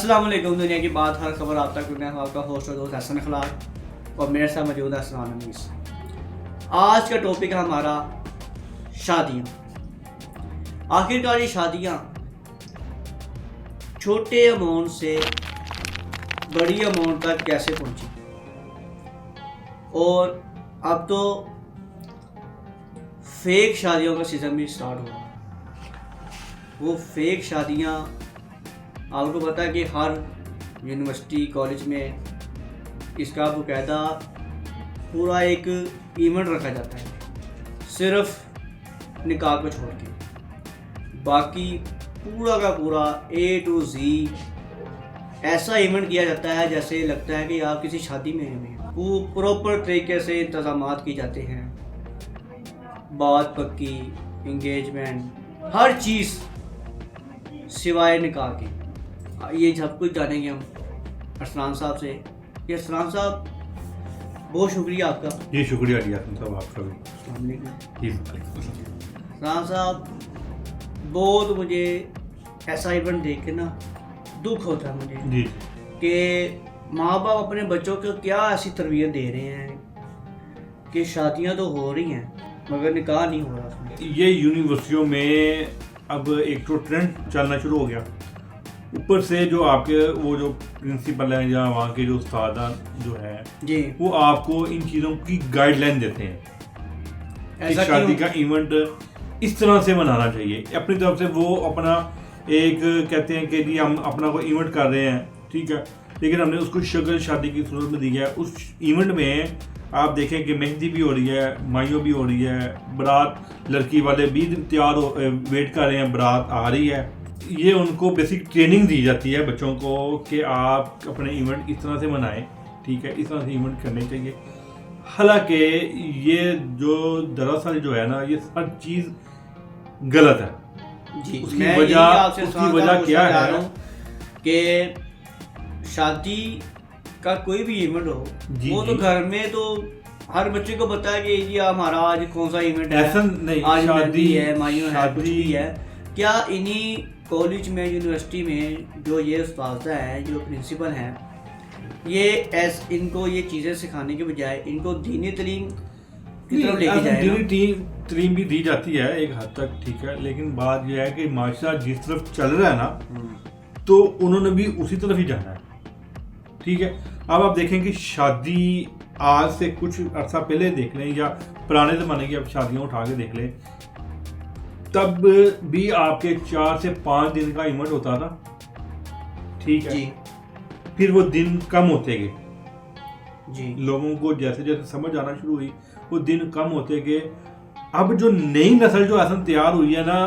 अस्सलाम वालेकुम। दुनिया की बात हर खबर आप तक। मैं हूं आपका होस्ट और दोस्त हसन अखलाक और मेरे साथ मौजूद है असलान अनीस। आज का टॉपिक है हमारा शादियाँ। आखिरकार ये शादियाँ छोटे अमाउंट से बड़ी अमाउंट तक कैसे पहुँची, और अब तो फेक शादियों का सीज़न भी स्टार्ट हुआ है। वो फेक शादियाँ, आपको पता है कि हर यूनिवर्सिटी कॉलेज में इसका बाकायदा पूरा एक इवेंट रखा जाता है, सिर्फ निकाह को छोड़ के। बाकी पूरा का पूरा A to Z ऐसा इवेंट किया जाता है जैसे लगता है कि आप किसी शादी में हैं। वो प्रॉपर तरीके से इंतज़ामात की जाते हैं, बात पक्की, इंगेजमेंट, हर चीज़ सिवाय निकाह के। ये सब कुछ जानेंगे हम अरसलान साहब से। ये अरसलान साहब, बहुत शुक्रिया आपका। जी शुक्रिया जी आसम साहब, आपका भी। जी अरसलान साहब, बहुत मुझे ऐसा इवेंट देख के ना दुख होता है मुझे जी कि माँ बाप अपने बच्चों को क्या ऐसी तरबियत दे रहे हैं कि शादियाँ तो हो रही हैं मगर निकाह नहीं हो रहा उसमें। ये यूनिवर्सिटियों में अब एक तो ट्रेंड चलना शुरू हो गया। ऊपर से जो आपके वो जो प्रिंसिपल हैं या वहाँ के जो उस्ताद जो हैं जी, वो आपको इन चीज़ों की गाइडलाइन देते हैं कि ऐसा शादी क्यों? का इवेंट इस तरह से मनाना चाहिए। अपनी तरफ से वो अपना एक कहते हैं कि जी हम अपना कोई इवेंट कर रहे हैं, ठीक है, लेकिन हमने उसको शक्ल शादी की सूरत में दी है। उस इवेंट में आप देखें कि मेहंदी भी हो रही है, माइयों भी हो रही है, बारात लड़की वाले भी तैयार हो वेट कर रहे हैं, बारात आ रही है। ये उनको बेसिक ट्रेनिंग दी जाती है बच्चों को कि आप अपने इवेंट इस तरह से मनाएं, ठीक है, इस तरह से इवेंट करने चाहिए। हालांकि ये जो दरअसल जो है ना, ये हर चीज़ गलत है। जी, उसकी मैं वजह- यही आपसे उसकी सवाल वजह पूछना क्या चाह है? रहा हूं कि शादी का कोई भी इवेंट हो, जी, वो तो जी। घर में तो हर बच्चे को पता है कि जी हमारा आज कौन सा इवेंट है, ऐसा नहीं, आज शादी मेहंदी है, माइयों है, कुछ शादी- भी है। क्या इन्हीं कॉलेज में, यूनिवर्सिटी में जो ये उस्ताद हैं, जो प्रिंसिपल हैं, ये इनको ये चीज़ें सिखाने के बजाय इनको दीनी तालीम की तरफ लेके जाए ना? तालीम भी दी जाती है एक हद तक, ठीक है, लेकिन बात यह है कि माशरा जिस तरफ चल रहा है ना, तो उन्होंने भी उसी तरफ ही जाना है, ठीक है। अब आप देखें कि शादी आज से कुछ अर्सा पहले देख लें या पुराने ज़माने की अब शादियाँ उठा के देख लें, तब भी आपके 4 से 5 दिन का इवेंट होता था, ठीक है। जी फिर वो दिन कम होते गए, जी लोगों को जैसे जैसे समझ आना शुरू हुई वो दिन कम होते गए। अब जो नई नस्ल जो असल तैयार हुई है ना,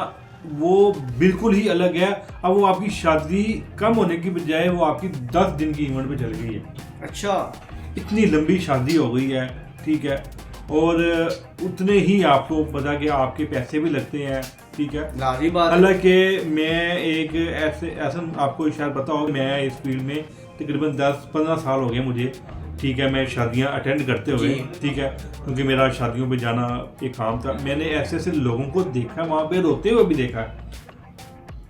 वो बिल्कुल ही अलग है। अब वो आपकी शादी कम होने की बजाय वो आपकी 10 दिन की इवेंट पे चल गई है। अच्छा, इतनी लंबी शादी हो गई है, ठीक है, और उतने ही आपको पता कि आपके पैसे भी लगते हैं, ठीक है। लाजी बात है। हालांकि मैं एक ऐसा आपको शायद पता होगा, मैं इस फील्ड में तकरीबन 10-15 साल हो गए मुझे, ठीक है, मैं शादियां अटेंड करते हुए, जी। ठीक है, क्योंकि मेरा शादियों पे जाना एक काम था। मैंने ऐसे ऐसे लोगों को देखा, वहाँ पे रोते हुए भी देखा है,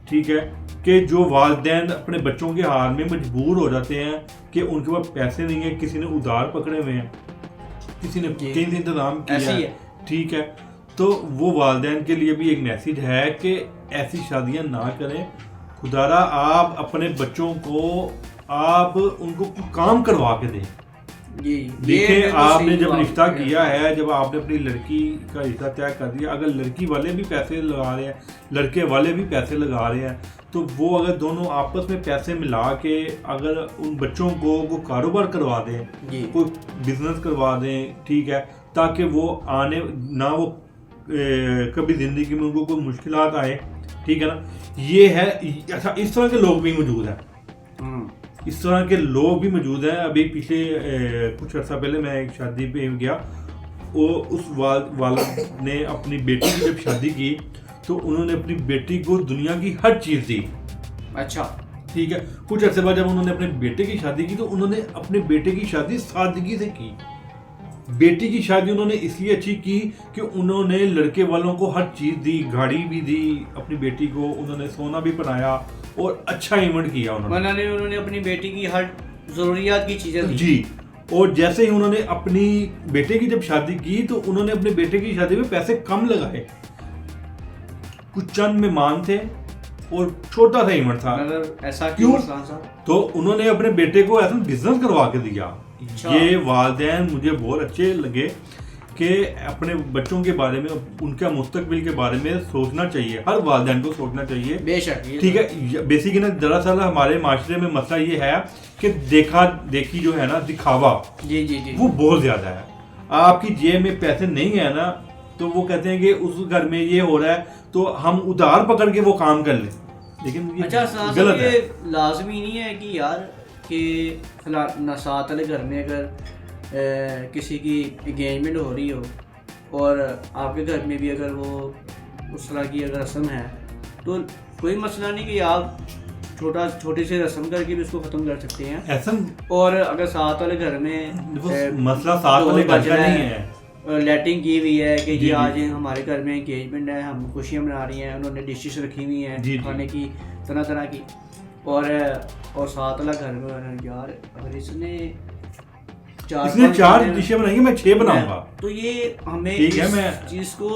ठीक है, कि जो वालिदैन अपने बच्चों के हाल में मजबूर हो जाते हैं कि उनके पास पैसे नहीं है, किसी ने उधार पकड़े हुए हैं, किसी ने जी। कहीं से इंतजाम किया ऐसे ही है, है। ठीक है। तो वो वालिदैन के लिए भी एक मैसेज है कि ऐसी शादियां ना करें। खुदारा आप अपने बच्चों को आप उनको काम करवा के दें। जी, देखें, बिल्कुल आपने सही जब बात रिश्ता है। किया है, जब आपने अपनी लड़की का रिश्ता तय कर दिया, अगर लड़की वाले भी पैसे लगा रहे हैं, लड़के वाले भी पैसे लगा रहे हैं, तो वो अगर दोनों आपस में पैसे मिला के अगर उन बच्चों को कारोबार करवा दें, जी, कोई बिजनेस करवा दें, ठीक है, ताकि वो आने ना वो कभी ज़िंदगी में उनको कोई मुश्किलात आए, ठीक है ना। ये है, अच्छा, इस तरह के लोग भी मौजूद हैं, इस तरह के लोग भी मौजूद हैं। अभी पिछले कुछ अर्सा पहले मैं एक शादी पे गया, वो उस वालिद ने अपनी बेटी की जब शादी की तो उन्होंने अपनी बेटी को दुनिया की हर चीज़ दी। अच्छा, ठीक है, कुछ अर्से बाद जब उन्होंने अपने बेटे की शादी की तो उन्होंने अपने बेटे की शादी सादगी से की। बेटी की शादी उन्होंने इसलिए अच्छी की कि उन्होंने लड़के वालों को हर चीज़ दी, गाड़ी भी दी अपनी बेटी को, उन्होंने सोना भी पहनाया, और अच्छा इवेंट किया उन्होंने। उन्होंने अपनी बेटी की हर जरूरियात की चीजें दी। जी, और जैसे ही उन्होंने अपनी बेटे की जब शादी की तो उन्होंने अपने बेटे की शादी में पैसे कम लगाए, कुछ चंद मेहमान थे और छोटा सा इवेंट था। ऐसा क्यों? साहब तो उन्होंने अपने बेटे को ऐसा बिजनेस करवा के दिया। अच्छा। ये वालिदैन मुझे बहुत अच्छे लगे कि अपने बच्चों के बारे में, उनका मुस्तकबिल के बारे में सोचना चाहिए, हर वालिदैन को सोचना चाहिए। बेशक, ठीक है। बेसिकली ना दरअसल हमारे माशरे में मसला ये है कि देखा देखी जो है ना, दिखावा, जी वो बहुत ज्यादा है। आपकी जेब में पैसे नहीं है ना, तो वो कहते हैं कि उस घर में ये हो रहा है तो हम उधार पकड़ के वो काम कर लें, लेकिन ये गलत है। लाजमी नहीं है कि यार कि साथ वाले घर में अगर किसी की एंगेजमेंट हो रही हो और आपके घर में भी अगर वो उस तरह की अगर रस्म है तो कोई मसला नहीं कि आप छोटी सी रस्म करके भी उसको ख़त्म कर सकते हैं ऐसा। और अगर साथ वाले घर में मसला साथ वाले घर का नहीं है, लेटिंग की हुई है कि जी, आज हमारे घर में एंगेजमेंट है, हम खुशियाँ मना रही हैं, उन्होंने डिशेस रखी हुई हैं खाने की तरह तरह की, और साथ वाला घर में यार अगर इसने चार डिशें बनाएंगे, मैं 6 बनाऊंगा, तो ये हमें ठीक है, मैं चीज को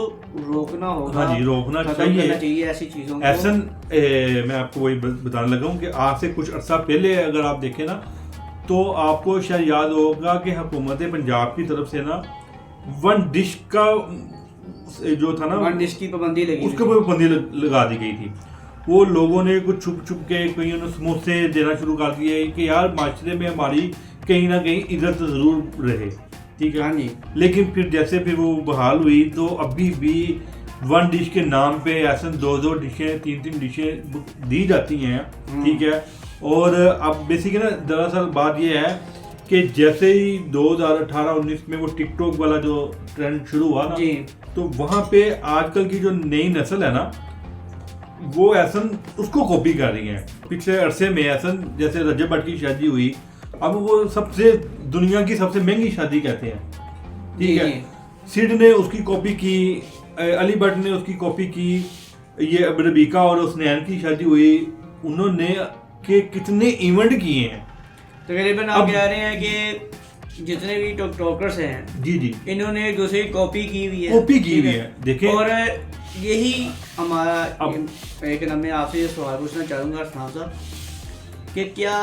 रोकना होगा। हाँ जी, रोकना चाहिए ऐसी चीजों को। ऐसा मैं आपको वही बताने लगा हूँ कि आज से कुछ अर्सा पहले अगर आप देखें ना, तो आपको शायद याद होगा कि हुकूमत पंजाब की तरफ से ना 1 डिश का जो था ना, 1 डिश की पाबंदी लगी, उसके ऊपर पाबंदी लगा दी गई थी। वो लोगों ने कुछ छुप छुप के कहीं समोसे देना शुरू कर दिए कि यार माशरे में हमारी कहीं ना कहीं इज्जत जरूर रहे, ठीक है। हाँ जी। लेकिन फिर जैसे फिर वो बहाल हुई तो अभी भी 1 डिश के नाम पे ऐसे 2-2 डिशें 3-3 डिशें दी जाती हैं, ठीक है। और अब बेसिकली ना दरअसल बात ये है कि जैसे ही 2018-19 में वो टिकटॉक वाला जो ट्रेंड शुरू हुआ ना जी, तो वहाँ पे आजकल की जो नई नस्ल है ना, वो ऐसा उसको कॉपी कर रही है। पिछले अरसे में ऐसा जैसे रजब भट्ट की शादी हुई, अब वो सबसे दुनिया की सबसे महंगी शादी कहते हैं, ठीक है। सिड ने उसकी कॉपी की, अली भट्ट ने उसकी कॉपी की, ये रबीका और उसनैन की शादी हुई, उन्होंने के कितने इवेंट किए हैं। तकरीबन आप कह रहे हैं कि जितने भी टिकटॉकर्स हैं जी इन्होंने एक दूसरे की कॉपी की हुई है, देखें। और यही हमारा एक ना, मैं आपसे ये सवाल पूछना चाहूँगा अरसलान साहब कि क्या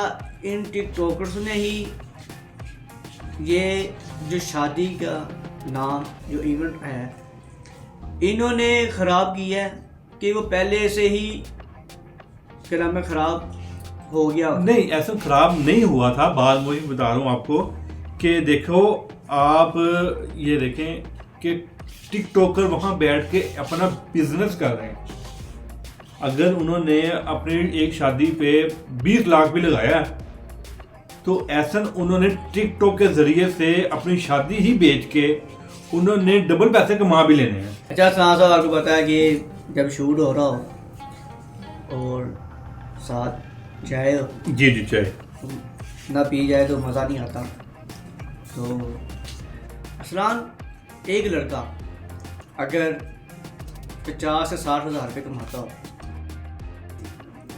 इन टिकटॉकर्स ने ही ये जो शादी का नाम जो इवेंट है इन्होंने ख़राब किया है कि वो पहले से ही क्या नाम है ख़राब हो गया? नहीं, ऐसा ख़राब नहीं हुआ था। बात वही बता रहा हूँ आपको कि देखो, आप ये देखें कि टिकटॉकर वहाँ बैठ के अपना बिजनेस कर रहे हैं। अगर उन्होंने अपनी एक शादी पे 20 लाख भी लगाया तो ऐसा उन्होंने टिकटॉक के जरिए से अपनी शादी ही बेच के उन्होंने डबल पैसे कमा भी लेने हैं। अच्छा साहब, आपको पता है कि जब शूट हो रहा हो और साथ चाय हो, जी चाय ना पी जाए तो मज़ा नहीं आता। तो अरसलान, एक लड़का अगर 50 से 60 हज़ार रुपये कमाता हो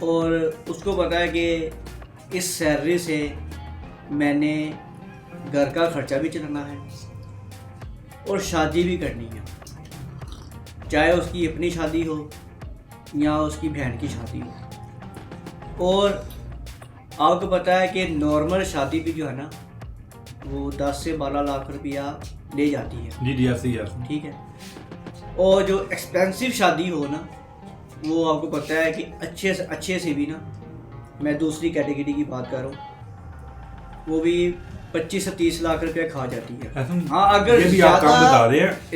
और उसको पता है कि इस सैलरी से मैंने घर का खर्चा भी चलाना है और शादी भी करनी है, चाहे उसकी अपनी शादी हो या उसकी बहन की शादी हो, और आपको पता है कि नॉर्मल शादी भी जो है ना वो 10 से 12 लाख रुपया ले जाती है। जी ऐसे ही, ठीक है। और जो एक्सपेंसिव शादी हो ना, वो आपको पता है कि अच्छे से भी ना, मैं दूसरी कैटेगरी की बात कर रहा हूँ, वो भी 25 से 30 लाख रुपया खा जाती है। हाँ, अगर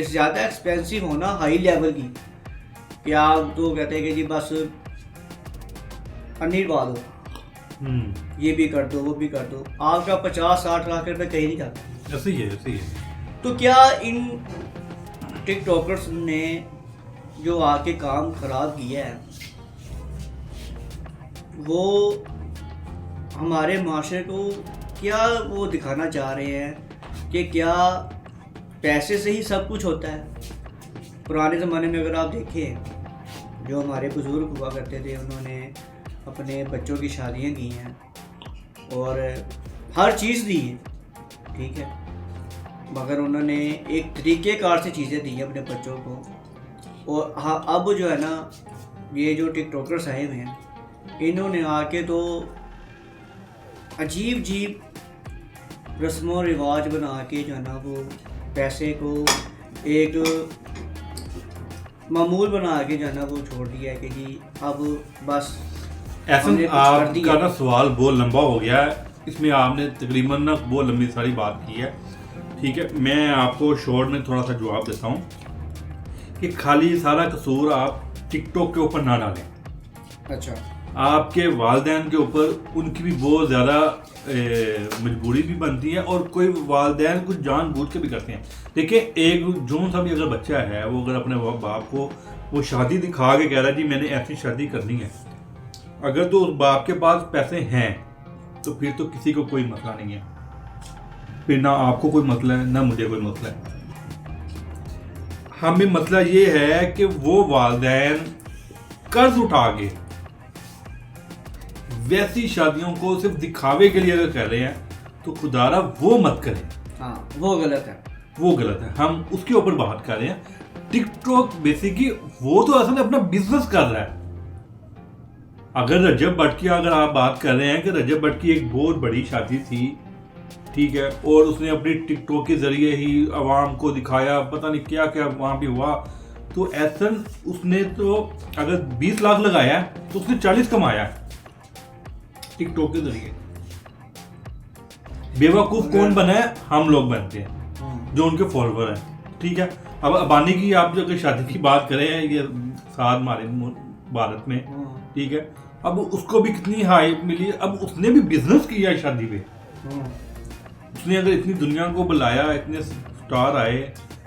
ज़्यादा एक्सपेंसिव हो ना, हाई लेवल की, कि आप तो कहते हैं कि जी बस पनीर पा दो, ये भी कर दो वो भी कर दो, आपका 50-60 लाख रुपये कहीं नहीं जाता। ऐसे ही है। तो क्या इन टिकटॉकर्स ने जो आके काम खराब किया है वो हमारे माशरे को क्या वो दिखाना चाह रहे हैं कि क्या पैसे से ही सब कुछ होता है? पुराने ज़माने में अगर आप देखें, जो हमारे बुज़ुर्ग हुआ करते थे, उन्होंने अपने बच्चों की शादियां की हैं और हर चीज़ दी है, ठीक है, मगर उन्होंने एक तरीक़ेकार से चीज़ें दी हैं अपने बच्चों को। और हाँ, अब जो है ना, ये जो टिकटॉकर्स आए हुए हैं, इन्होंने आके तो अजीब अजीब रस्म व रिवाज बना के जो है ना वो पैसे को एक मामूल बना के जो है ना वो छोड़ दिया है कि जी अब बस ऐसा हमने कुछ कर आपका दिया। ना सवाल बहुत लंबा हो गया है, इसमें आपने तकरीबन ना बहुत लंबी सारी बात की है, ठीक है। मैं आपको शॉर्ट में थोड़ा सा जवाब देता हूँ कि खाली सारा कसूर आप टिकटॉक के ऊपर ना डालें। अच्छा, आपके वालिदैन के ऊपर उनकी भी बहुत ज़्यादा मजबूरी भी बनती है और कोई वालिदैन कुछ जानबूझ के भी करते हैं। देखिए, एक जो सा भी अगर बच्चा है वो अगर अपने बाप को वो शादी दिखा के कह रहा है जी मैंने ऐसी शादी करनी है, अगर तो उस बाप के पास पैसे हैं तो फिर तो किसी को कोई मसला नहीं है, फिर ना आपको कोई मसला है ना मुझे कोई मसला है। हमें मसला ये है कि वो वालिदैन कर्ज उठा के वैसी शादियों को सिर्फ दिखावे के लिए अगर कर रहे हैं तो खुदारा वो मत करें, हाँ वो गलत है, वो गलत है। हम उसके ऊपर बात कर रहे हैं। टिकटॉक बेसिकली वो तो असल में अपना बिजनेस कर रहा है। अगर रजब भट्ट की अगर आप बात कर रहे हैं कि रजब भट्ट की एक बहुत बड़ी शादी थी, ठीक है, और उसने अपनी टिकटॉक के जरिए ही आवाम को दिखाया, पता नहीं क्या क्या वहां पे हुआ, तो ऐसा उसने तो अगर 20 लाख लगाया तो उसने 40 कमाया टिकटॉक के जरिए। बेवकूफ कौन बना है? हम लोग बनते हैं जो उनके फॉलोअर हैं, ठीक है। अब अबानी की आप जो शादी की बात करें, ये साथ हमारे भारत में, ठीक है, अब उसको भी कितनी हाइप मिली, अब उसने भी बिजनेस किया शादी पे। उसने अगर इतनी दुनिया को बुलाया, इतने स्टार आए,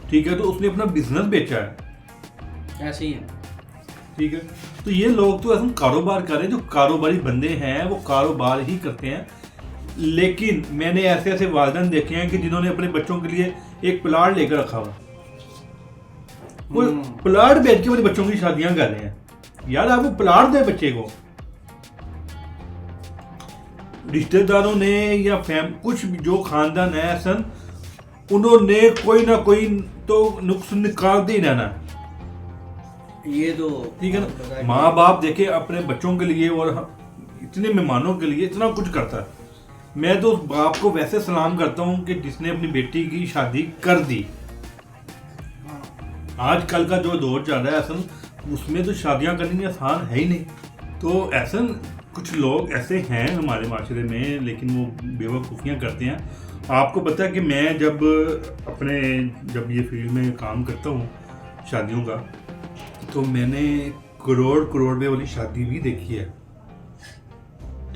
ठीक है, तो उसने अपना बिजनेस बेचा है, ऐसे ही है, ठीक है। तो ये लोग तो ऐसा कारोबार कर रहे हैं, जो कारोबारी बंदे हैं वो कारोबार ही करते हैं। लेकिन मैंने ऐसे ऐसे वालिदैन देखे हैं कि जिन्होंने अपने बच्चों के लिए एक प्लाट लेकर रखा हुआ, वो प्लाट बेच के अपने बच्चों की शादियां कर रहे हैं। यार आप वो प्लाट दे बच्चे को, रिश्तेदारों ने या कुछ भी जो खानदान है सन, उन्होंने कोई ना कोई तो नुक्स निकाल दे रहना, ये तो ठीक है ना। माँ बाप देखे अपने बच्चों के लिए और इतने मेहमानों के लिए इतना कुछ करता है। मैं तो उस बाप को वैसे सलाम करता हूँ कि जिसने अपनी बेटी की शादी कर दी। आजकल का जो दौर चल रहा है असल उसमें तो शादियां करनी आसान है ही नहीं। तो ऐसा कुछ लोग ऐसे हैं हमारे माशरे में, लेकिन वो बेवकूफ़ियाँ करते हैं। आपको पता है कि मैं जब ये फील्ड में काम करता हूँ शादियों का, तो मैंने करोड़ रुपए वाली शादी भी देखी है,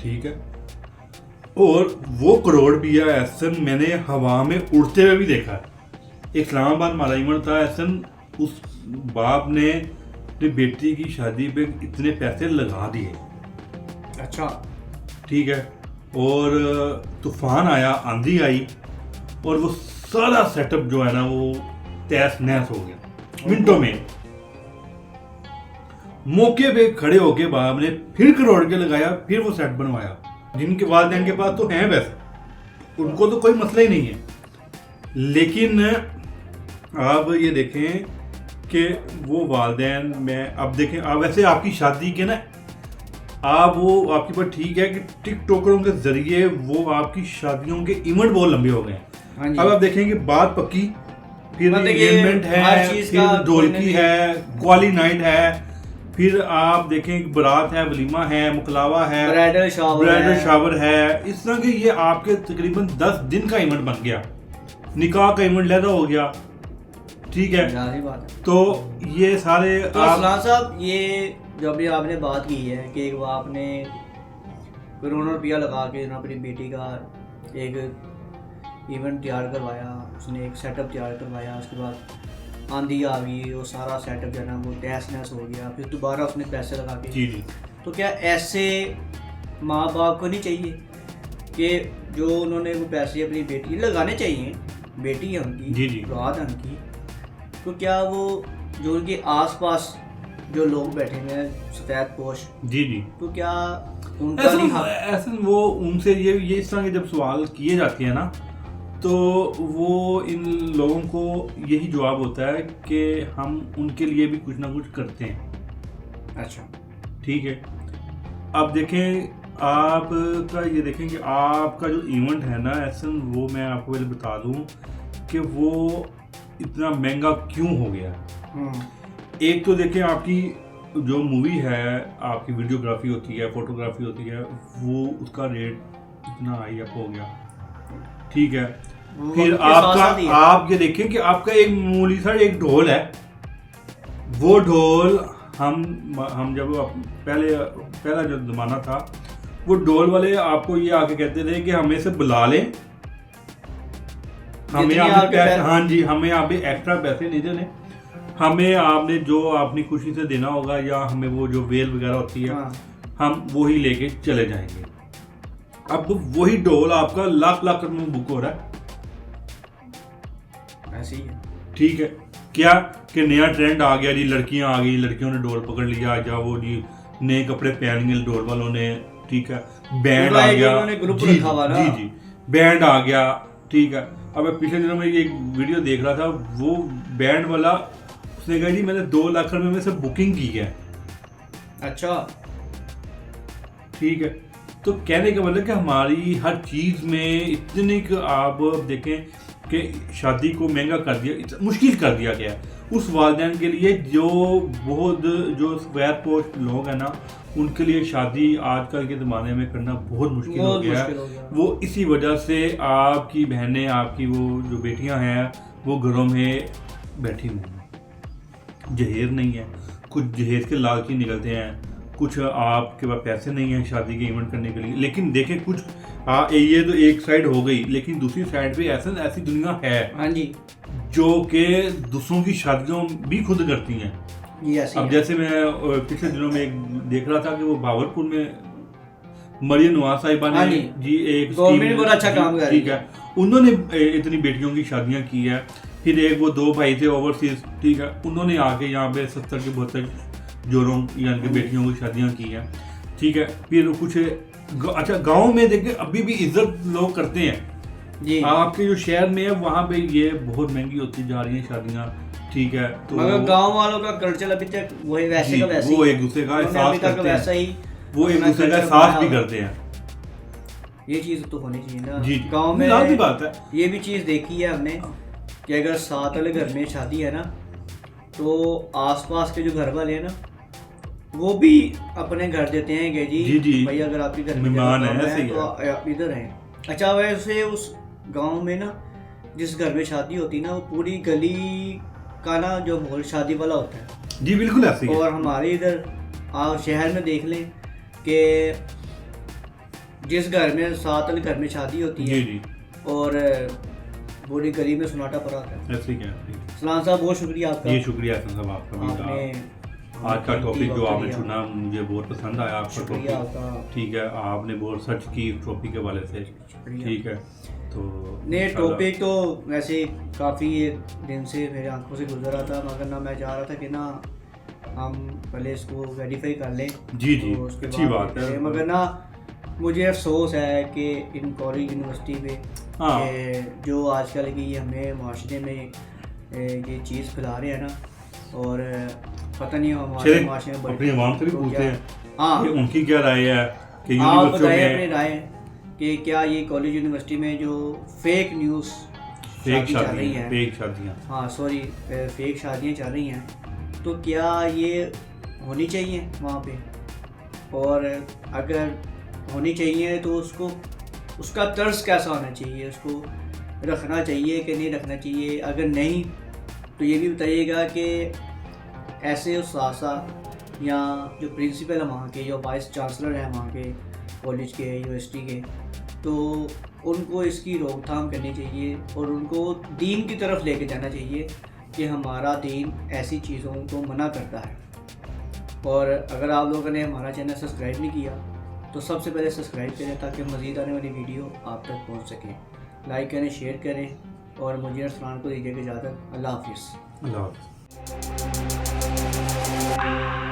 ठीक है, और वो करोड़ रुपया ऐसा मैंने हवा में उड़ते हुए भी देखा है। इस्लामाबाद हमारा इवेंट था, ऐसा उस बाप ने अपनी बेटी की शादी पे इतने पैसे लगा दिए, अच्छा, ठीक है, और तूफान आया, आंधी आई, और वो सारा सेटअप जो है ना वो तहस नहस हो गया मिनटों में। मौके पे खड़े होके बाप ने फिर करोड़ के लगाया, फिर वो सेट बनवाया। जिनके वालिदैन के पास तो हैं वैसे, उनको तो कोई मसला ही नहीं है। लेकिन आप ये देखें कि वो वालिदैन में अब देखें, आप वैसे आपकी शादी के ना आप वो आपकी बात ठीक है कि टिकटॉकरों के जरिए वो आपकी शादियों के इवेंट बहुत लंबे हो गए हैं। अब आप देखेंगे बात पक्की, फिर एंगेजमेंट है, फिर ढोलकी है, क्वाली नाइट है, फिर आप देखें बारात है, वलीमा है, मुकलावा है, ब्राइडल शावर है। इस तरह के ये आपके तकरीबन 10 दिन का इवेंट बन गया, निकाह का इवेंट लहदा हो गया, ठीक है। बात है। तो ये सारे तो असलान साहब, ये जब भी आपने बात की है कि एक बाप ने करोड़ों रुपया लगा के अपनी बेटी का एक इवेंट तैयार करवाया, उसने एक सेटअप तैयार करवाया, उसके बाद आंधी आ गई, वो सारा सेटअप जो है ना वो तहस नहस हो गया, फिर दोबारा उसने पैसे लगा के। जी। तो क्या ऐसे माँ बाप को नहीं चाहिए कि जो उन्होंने वो पैसे अपनी बेटी लगाने चाहिए, बेटी है उनकी, जी, औलाद है उनकी, तो क्या वो जो उनके आसपास जो लोग बैठे हुए हैं सफेद पोश, जी जी, तो क्या उनका नहीं हक? ऐसा वो उनसे ये इस तरह के जब सवाल किए जाते हैं ना, तो वो इन लोगों को यही जवाब होता है कि हम उनके लिए भी कुछ ना कुछ करते हैं। अच्छा, ठीक है। अब देखें, आपका ये देखें कि आपका जो इवेंट है ना एहसन, वो मैं आपको पहले बता दूं कि वो इतना महंगा क्यों हो गया। एक तो देखें, आपकी जो मूवी है, आपकी वीडियोग्राफी होती है, फोटोग्राफी होती है, वो उसका रेट इतना हाई अप हो गया। ठीक है। फिर आप ये देखें कि आपका एक मामूली सा एक ढोल है, वो ढोल हम जब पहला जो ज़माना था, वो ढोल वाले आपको ये आके कहते थे कि हमें से बुला लें, हमें आपके पैसे, हाँ जी, हमें आप एक्स्ट्रा पैसे नहीं देने, हमें आपने जो अपनी खुशी से देना होगा, या हमें वो जो बेल वगैरह होती है, हम वही लेके चले जाएंगे। अब वही ढोल आपका लाख रुपए में बुक हो रहा है। ऐसे ही है। ठीक है। क्या कि नया ट्रेंड आ गया जी, लड़कियां आ गई, लड़कियों ने ढोल पकड़ लिया, जा वो जी नए कपड़े पहन गए ढोल वालों ने। ठीक है। बैंड आ गया, जी, बैंड आ गया। ठीक है। अब मैं पिछले दिनों में एक वीडियो देख रहा था, वो बैंड वाला उसने कहा जी मैंने 2 लाख रुपए में से बुकिंग की है। अच्छा। ठीक है। तो कहने का मतलब कि हमारी हर चीज़ में इतनी आप देखें कि शादी को महंगा कर दिया, मुश्किल कर दिया गया है उस वालिदैन के लिए जो जो सफेद पोश लोग हैं ना, उनके लिए शादी आजकल के ज़माने में करना बहुत मुश्किल हो गया है। वो इसी वजह से आपकी बहनें, आपकी वो जो बेटियां हैं, वो घरों में बैठी हुई हैं, जहेज नहीं है, कुछ जहेज के लालची निकलते हैं, कुछ आपके पास पैसे नहीं हैं शादी के इवेंट करने के लिए। लेकिन देखें कुछ ये तो एक साइड हो गई, लेकिन दूसरी साइड पे ऐसी दुनिया है, हाँ जी, जो कि दूसरों की शादियों भी खुद करती हैं। अब जैसे मैं पिछले दिनों में एक देख रहा था कि वो भावलपुर में मरियम नवाज साहिबा ने जी एक गवर्नमेंट बहुत अच्छा काम कर रही है, उन्होंने इतनी बेटियों की शादियां की है। फिर एक वो 2 भाई थे ओवरसीज, ठीक है, उन्होंने आके यहाँ पे 70 के 72 जोरों यानी कि बेटियों की शादियां की हैं। ठीक है। फिर कुछ अच्छा गांव में देखिए अभी भी इज्जत लोग करते हैं जी। आपके जो शहर में है वहाँ पे ये बहुत महंगी होती जा रही हैं शादियाँ। ठीक है। तो मगर गांव वालों का कल्चर अभी तक वही वैसे का वैसे, वो एक दूसरे का एहसास करते हैं, वो एक दूसरे का एहसास भी करते हैं। ये चीज़ तो होनी चाहिए ना जी। गाँव में। बात है, ये भी चीज़ देखी है हमने कि अगर 7 वाले घर में शादी है ना, तो आसपास के जो घर वाले हैं ना, वो भी अपने घर देते हैं कि जी भाई अगर आपके घर में मेहमान है तो आप इधर हैं। अच्छा, वैसे उस गांव में ना जिस घर में शादी होती है ना, वो पूरी गली का ना जो माहौल शादी वाला होता है जी, बिल्कुल ऐसे ही। और हमारे इधर आप शहर में देख लें कि जिस घर में 7 वाले घर में शादी होती है जी, और पूरी गली में सन्नाटा पड़ा होता है। ऐसे क्या। सलाम साहब, बहुत शुक्रिया आपका। ये शुक्रिया साहब आपका। आज का टॉपिक जो आपने चुना मुझे बहुत पसंद आया आपका टॉपिक। ठीक है। आपने बहुत सर्च की इस टॉपिक के वाले से। ठीक है। तो नहीं, टॉपिक तो वैसे काफ़ी दिन से मेरे आंखों से गुजर रहा था, मगर ना मैं चाह रहा था कि ना हम पहले इसको वेरीफाई कर लें। जी जी, तो अच्छी बात है। मगर ना मुझे अफसोस है कि इन कॉलेज यूनिवर्सिटी में जो आजकल की हमें माशरे में ये चीज़ फैला रहे हैं ना, और पता नहीं हमारे माशरे में अपनी आवाम से भी पूछते हैं कि उनकी क्या राय है कि आप बताएं अपनी राय कि क्या ये कॉलेज यूनिवर्सिटी में जो फेक न्यूज़ चल रही हैं, फेक शादियाँ, हाँ सॉरी, फेक शादियाँ चल रही हैं, तो क्या ये होनी चाहिए वहाँ पे? और अगर होनी चाहिए तो उसका तर्ज कैसा होना चाहिए? उसको रखना चाहिए कि नहीं रखना चाहिए? अगर नहीं तो ये भी बताइएगा कि ऐसे उस्ताज़ा या जो प्रिंसिपल है वहाँ के, जो वाइस चांसलर हैं वहाँ के कॉलेज के, यूनिवर्सिटी के, तो उनको इसकी रोकथाम करनी चाहिए और उनको दीन की तरफ लेके जाना चाहिए कि हमारा दीन ऐसी चीज़ों को मना करता है। और अगर आप लोगों ने हमारा चैनल सब्सक्राइब नहीं किया तो सबसे पहले सब्सक्राइब करें ताकि मज़ीद आने वाली वीडियो आप तक पहुँच सके। लाइक करें, शेयर करें और मुझे अरसलान को दीजिएगा इजाज़त। अल्लाह हाफिज़। है।